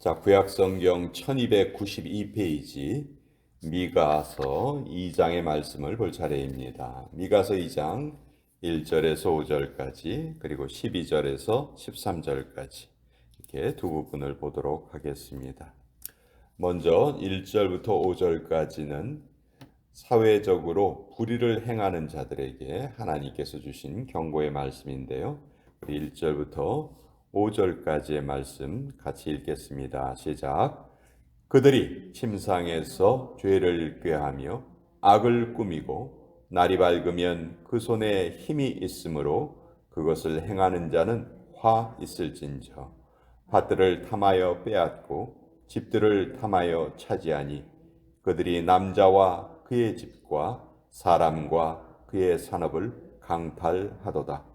자, 구약성경 1292페이지 미가서 2장의 말씀을 볼 차례입니다. 미가서 2장 1절에서 5절까지 그리고 12절에서 13절까지 이렇게 두 부분을 보도록 하겠습니다. 먼저 1절부터 5절까지는 사회적으로 불의를 행하는 자들에게 하나님께서 주신 경고의 말씀인데요. 우리 1절부터 5절까지의 말씀 같이 읽겠습니다. 시작. 그들이 침상에서 죄를 꾀하며 악을 꾸미고 날이 밝으면 그 손에 힘이 있으므로 그것을 행하는 자는 화 있을진저 밭들을 탐하여 빼앗고 집들을 탐하여 차지하니 그들이 남자와 그의 집과 사람과 그의 산업을 강탈하도다.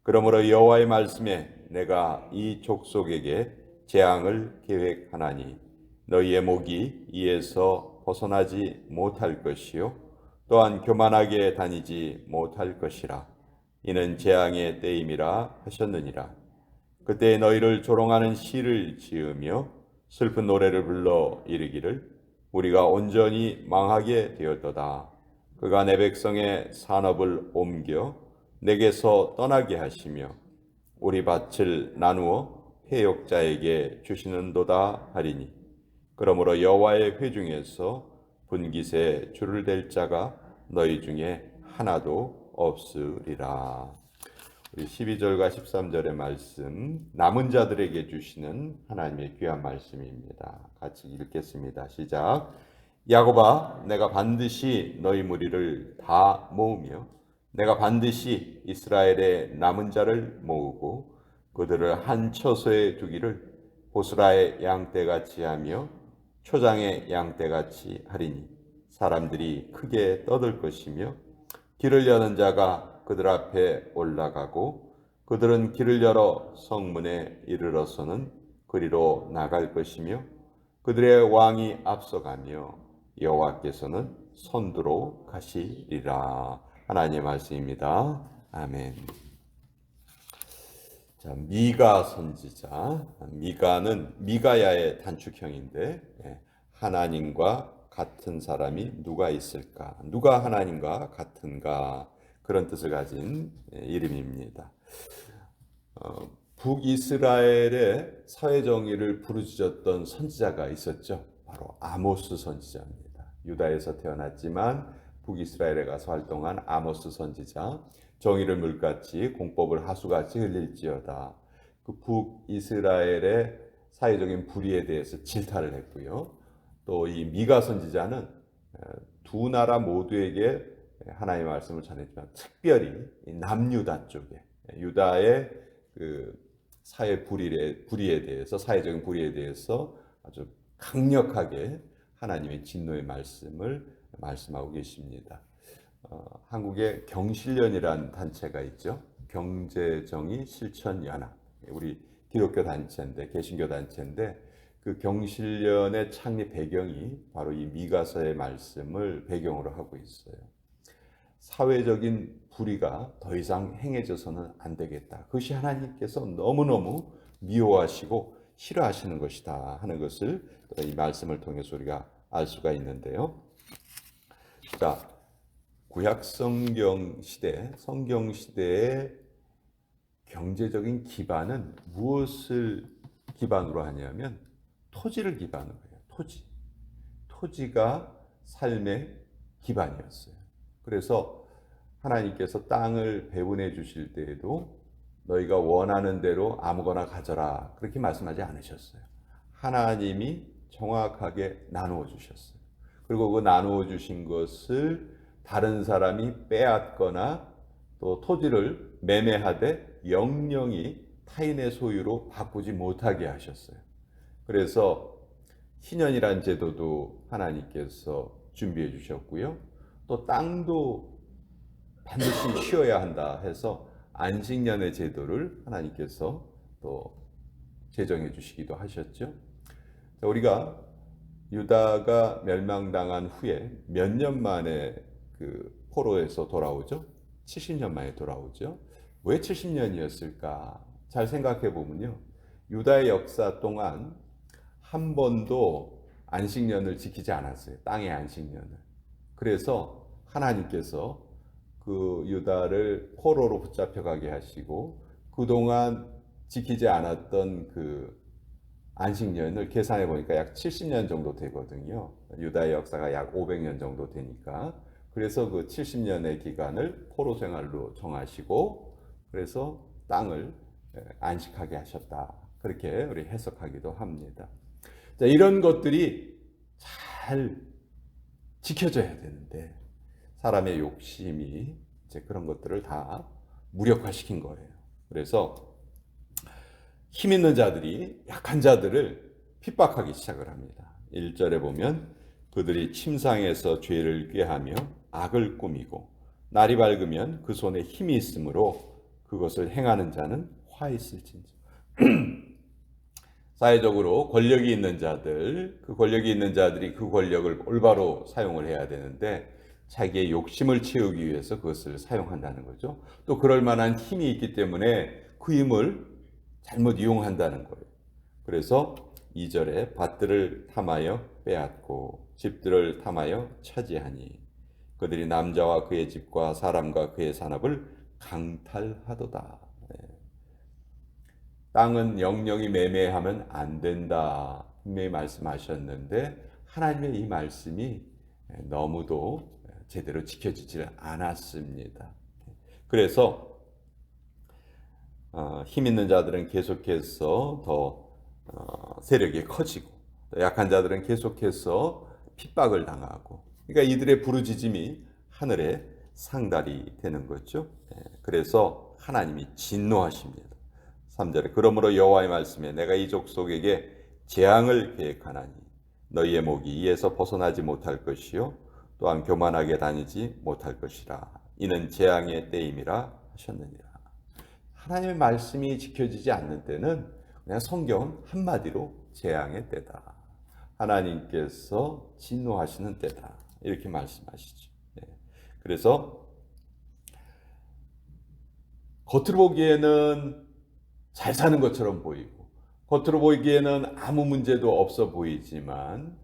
그러므로 여호와의 말씀에 내가 이 족속에게 재앙을 계획하나니 너희의 목이 이에서 벗어나지 못할 것이요 또한 교만하게 다니지 못할 것이라. 이는 재앙의 때임이라 하셨느니라. 그때 너희를 조롱하는 시를 지으며 슬픈 노래를 불러 이르기를 우리가 온전히 망하게 되었도다. 그가 내 백성의 산업을 옮겨 내게서 떠나게 하시며 우리 밭을 나누어 패역자에게 주시는도다 하리니 그러므로 여호와의 회중에서 분깃에 줄을 댈 자가 너희 중에 하나도 없으리라. 우리 12절과 13절의 말씀 남은 자들에게 주시는 하나님의 귀한 말씀입니다. 같이 읽겠습니다. 시작. 야곱아, 내가 반드시 너희 무리를 다 모으며 내가 반드시 이스라엘의 남은 자를 모으고 그들을 한 처소에 두기를 보스라의 양떼같이 하며 초장의 양떼같이 하리니 사람들이 크게 떠들 것이며 길을 여는 자가 그들 앞에 올라가고 그들은 길을 열어 성문에 이르러서는 그리로 나갈 것이며 그들의 왕이 앞서가며 여호와께서는 선두로 가시리라. 하나님의 말씀입니다. 아멘. 자, 미가 선지자. 미가는 미가야의 단축형인데 하나님과 같은 사람이 누가 있을까? 누가 하나님과 같은가? 그런 뜻을 가진 이름입니다. 북이스라엘의 사회정의를 부르짖었던 선지자가 있었죠. 바로 아모스 선지자입니다. 유다에서 태어났지만 북이스라엘에 가서 활동한 아모스 선지자. 정의를 물같이 공법을 하수같이 흘릴지어다. 그 북이스라엘의 사회적인 불의에 대해서 질타를 했고요. 또 이 미가 선지자는 두 나라 모두에게 하나님의 말씀을 전했지만 특별히 남유다 쪽에 유다의 그 사회 불의에 대해서 사회적인 불의에 대해서 아주 강력하게 하나님의 진노의 말씀을 말씀하고 계십니다. 한국에 경실련이라는 단체가 있죠. 경제정의 실천연합. 우리 기독교 단체인데 개신교 단체인데 그 경실련의 창립 배경이 바로 이 미가서의 말씀을 배경으로 하고 있어요. 사회적인 불의가 더 이상 행해져서는 안 되겠다. 그것이 하나님께서 너무너무 미워하시고 싫어하시는 것이다 하는 것을 이 말씀을 통해서 우리가 알 수가 있는데요. 자, 구약 성경 시대의 경제적인 기반은 무엇을 기반으로 하냐면 토지를 기반으로 해요. 토지가 삶의 기반이었어요. 그래서 하나님께서 땅을 배분해 주실 때에도 너희가 원하는 대로 아무거나 가져라 그렇게 말씀하지 않으셨어요. 하나님이 정확하게 나누어 주셨어요. 그리고 그 나누어 주신 것을 다른 사람이 빼앗거나 또 토지를 매매하되 영영이 타인의 소유로 바꾸지 못하게 하셨어요. 그래서 희년이란 제도도 하나님께서 준비해 주셨고요. 또 땅도 반드시 쉬어야 한다 해서 안식년의 제도를 하나님께서 또 제정해 주시기도 하셨죠. 우리가 유다가 멸망당한 후에 몇 년 만에 그 포로에서 돌아오죠? 70년 만에 돌아오죠. 왜 70년이었을까? 잘 생각해 보면요. 유다의 역사 동안 한 번도 안식년을 지키지 않았어요. 땅의 안식년을. 그래서 하나님께서 그 유다를 포로로 붙잡혀가게 하시고 그동안 지키지 않았던 그 안식년을 계산해 보니까 약 70년 정도 되거든요. 유다의 역사가 약 500년 정도 되니까. 그래서 그 70년의 기간을 포로 생활로 정하시고 그래서 땅을 안식하게 하셨다. 그렇게 우리 해석하기도 합니다. 자, 이런 것들이 잘 지켜져야 되는데 사람의 욕심이 이제 그런 것들을 다 무력화시킨 거예요. 그래서 힘 있는 자들이 약한 자들을 핍박하기 시작을 합니다. 1절에 보면 그들이 침상에서 죄를 꾀하며 악을 꾸미고 날이 밝으면 그 손에 힘이 있으므로 그것을 행하는 자는 화 있을진저. 사회적으로 권력이 있는 자들, 그 권력이 있는 자들이 그 권력을 올바로 사용을 해야 되는데 자기의 욕심을 채우기 위해서 그것을 사용한다는 거죠. 또 그럴 만한 힘이 있기 때문에 그 힘을 잘못 이용한다는 거예요. 그래서 2절에 밭들을 탐하여 빼앗고 집들을 탐하여 차지하니 그들이 남자와 그의 집과 사람과 그의 산업을 강탈하도다. 땅은 영영이 매매하면 안 된다. 분명히 말씀하셨는데 하나님의 이 말씀이 너무도 제대로 지켜지지 않았습니다. 그래서 힘 있는 자들은 계속해서 더 세력이 커지고 약한 자들은 계속해서 핍박을 당하고 그러니까 이들의 부르짖음이 하늘에 상달이 되는 거죠. 그래서 하나님이 진노하십니다. 3절에 그러므로 여호와의 말씀에 내가 이 족속에게 재앙을 계획하나니 너희의 목이 이에서 벗어나지 못할 것이요 또한 교만하게 다니지 못할 것이라 이는 재앙의 때임이라 하셨느니라. 하나님의 말씀이 지켜지지 않는 때는 그냥 성경은 한마디로 재앙의 때다. 하나님께서 진노하시는 때다. 이렇게 말씀하시죠. 그래서 겉으로 보기에는 잘 사는 것처럼 보이고 겉으로 보이기에는 아무 문제도 없어 보이지만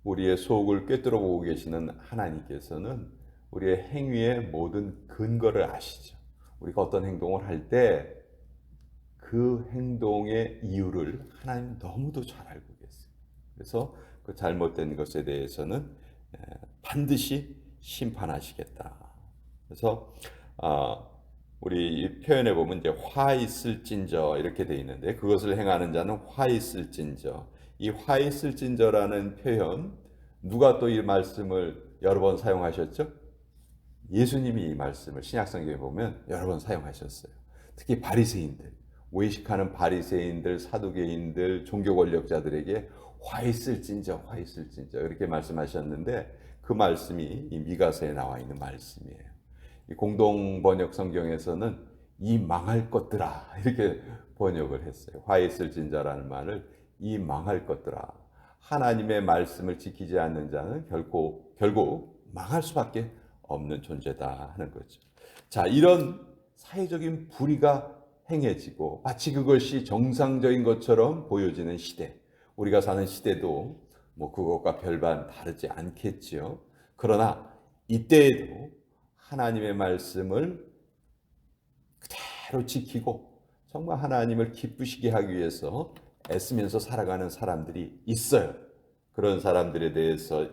우리의 속을 꿰뚫어 보고 계시는 하나님께서는 우리의 행위의 모든 근거를 아시죠. 우리가 어떤 행동을 할 때 그 행동의 이유를 하나님 너무도 잘 알고 계세요. 그래서 그 잘못된 것에 대해서는 반드시 심판하시겠다. 그래서 우리 이 표현에 보면 이제 화 있을진저 이렇게 돼 있는데 그것을 행하는 자는 화 있을진저. 이 화 있을진저라는 표현 누가 또 이 말씀을 여러 번 사용하셨죠? 예수님이 이 말씀을 신약성경에 보면 여러 번 사용하셨어요. 특히 바리새인들, 외식하는 바리새인들, 사두개인들, 종교 권력자들에게 화 있을진저, 화 있을진저 이렇게 말씀하셨는데 그 말씀이 이 미가서에 나와 있는 말씀이에요. 이 공동 번역 성경에서는 이 망할 것들아 이렇게 번역을 했어요. 화 있을진저라는 말을 이 망할 것들아. 하나님의 말씀을 지키지 않는 자는 결국 망할 수밖에 없는 존재다 하는 거죠. 자, 이런 사회적인 불의가 행해지고 마치 그것이 정상적인 것처럼 보여지는 시대. 우리가 사는 시대도 뭐 그것과 별반 다르지 않겠지요. 그러나 이때에도 하나님의 말씀을 그대로 지키고 정말 하나님을 기쁘시게 하기 위해서 애쓰면서 살아가는 사람들이 있어요. 그런 사람들에 대해서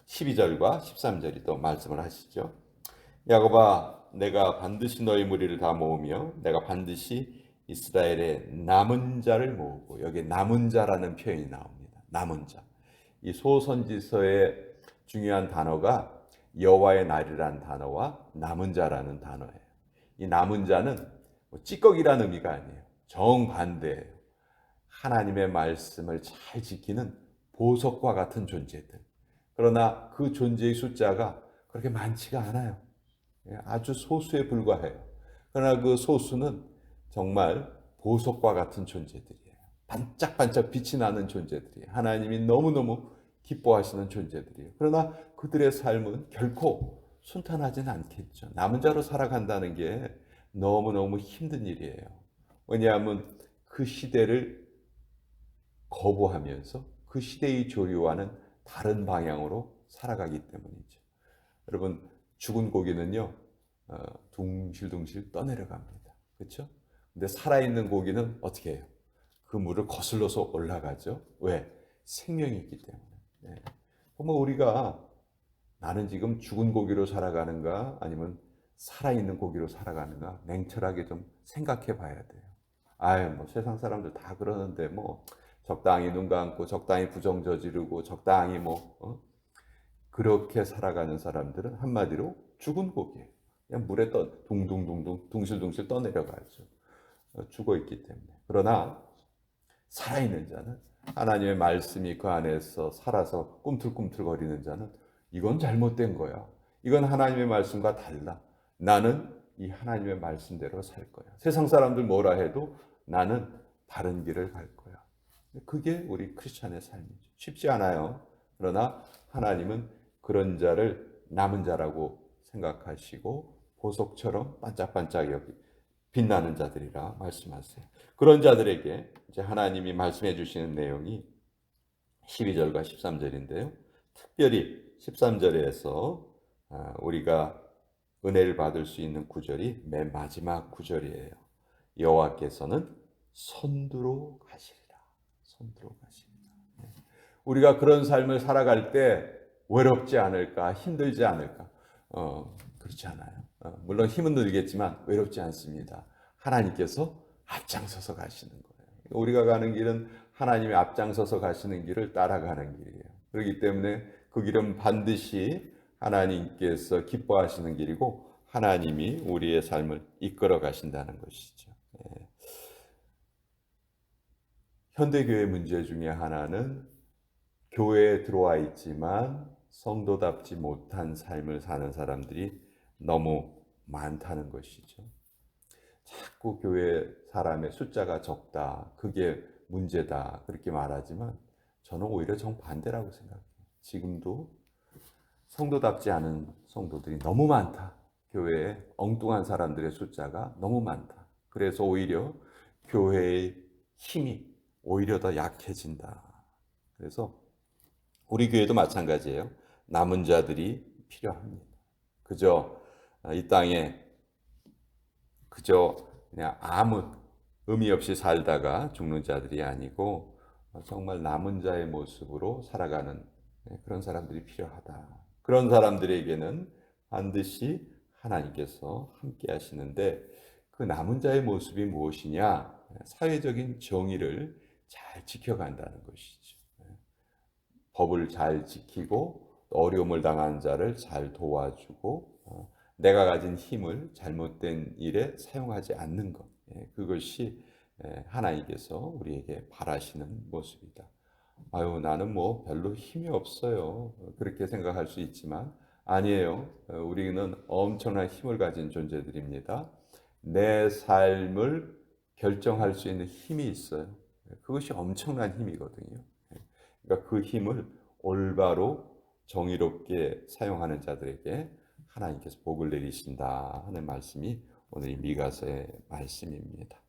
12절과 13절이 또 말씀을 하시죠. 야곱아 내가 반드시 너희 무리를 다 모으며 내가 반드시 이스라엘의 남은 자를 모으고 여기에 남은 자라는 표현이 나옵니다. 남은 자. 이 소선지서의 중요한 단어가 여호와의 날이라는 단어와 남은 자라는 단어예요. 이 남은 자는 찌꺼기라는 의미가 아니에요. 정반대예요. 하나님의 말씀을 잘 지키는 보석과 같은 존재들. 그러나 그 존재의 숫자가 그렇게 많지가 않아요. 아주 소수에 불과해요. 그러나 그 소수는 정말 보석과 같은 존재들이에요. 반짝반짝 빛이 나는 존재들이에요. 하나님이 너무너무 기뻐하시는 존재들이에요. 그러나 그들의 삶은 결코 순탄하지는 않겠죠. 남은 자로 살아간다는 게 너무너무 힘든 일이에요. 왜냐하면 그 시대를 거부하면서 그 시대의 조류와는 다른 방향으로 살아가기 때문이죠. 여러분, 죽은 고기는요, 둥실둥실 떠내려갑니다. 그렇죠? 근데 살아있는 고기는 어떻게 해요? 그 물을 거슬러서 올라가죠. 왜? 생명이 있기 때문에. 네. 그러면 우리가 나는 지금 죽은 고기로 살아가는가 아니면 살아있는 고기로 살아가는가 냉철하게 좀 생각해 봐야 돼요. 아유, 뭐 세상 사람들 다 그러는데 뭐 적당히 눈 감고 적당히 부정 저지르고 적당히 그렇게 살아가는 사람들은 한마디로 죽은 고기예요. 그냥 물에 둥둥둥둥 둥실둥실 떠내려가죠. 죽어 있기 때문에. 그러나 살아있는 자는 하나님의 말씀이 그 안에서 살아서 꿈틀꿈틀거리는 자는 이건 잘못된 거야. 이건 하나님의 말씀과 달라. 나는 이 하나님의 말씀대로 살 거야. 세상 사람들 뭐라 해도 나는 바른 길을 갈 거야. 그게 우리 크리스찬의 삶이죠. 쉽지 않아요. 그러나 하나님은 그런 자를 남은 자라고 생각하시고 보석처럼 반짝반짝 여기 빛나는 자들이라 말씀하세요. 그런 자들에게 이제 하나님이 말씀해 주시는 내용이 12절과 13절인데요. 특별히 13절에서 우리가 은혜를 받을 수 있는 구절이 맨 마지막 구절이에요. 여호와께서는 선두로 가시리라. 선두로 가시리라. 우리가 그런 삶을 살아갈 때 외롭지 않을까, 힘들지 않을까? 그렇지 않아요. 물론 힘은 들겠지만 외롭지 않습니다. 하나님께서 앞장서서 가시는 거예요. 우리가 가는 길은 하나님이 앞장서서 가시는 길을 따라가는 길이에요. 그렇기 때문에 그 길은 반드시 하나님께서 기뻐하시는 길이고 하나님이 우리의 삶을 이끌어 가신다는 것이죠. 현대교회 문제 중에 하나는 교회에 들어와 있지만 성도답지 못한 삶을 사는 사람들이 너무 많다는 것이죠. 자꾸 교회 사람의 숫자가 적다, 그게 문제다 그렇게 말하지만 저는 오히려 정반대라고 생각해요. 지금도 성도답지 않은 성도들이 너무 많다. 교회에 엉뚱한 사람들의 숫자가 너무 많다. 그래서 오히려 교회의 힘이 오히려 더 약해진다. 그래서 우리 교회도 마찬가지예요. 남은 자들이 필요합니다. 그저 이 땅에 그저 그냥 아무 의미 없이 살다가 죽는 자들이 아니고 정말 남은 자의 모습으로 살아가는 그런 사람들이 필요하다. 그런 사람들에게는 반드시 하나님께서 함께 하시는데 그 남은 자의 모습이 무엇이냐? 사회적인 정의를 잘 지켜간다는 것이죠. 법을 잘 지키고 어려움을 당한 자를 잘 도와주고 내가 가진 힘을 잘못된 일에 사용하지 않는 것. 그것이 하나님께서 우리에게 바라시는 모습이다. 아유, 나는 뭐 별로 힘이 없어요. 그렇게 생각할 수 있지만 아니에요. 우리는 엄청난 힘을 가진 존재들입니다. 내 삶을 결정할 수 있는 힘이 있어요. 그것이 엄청난 힘이거든요. 그러니까 그 힘을 올바로 정의롭게 사용하는 자들에게 하나님께서 복을 내리신다 하는 말씀이 오늘 이 미가서의 말씀입니다.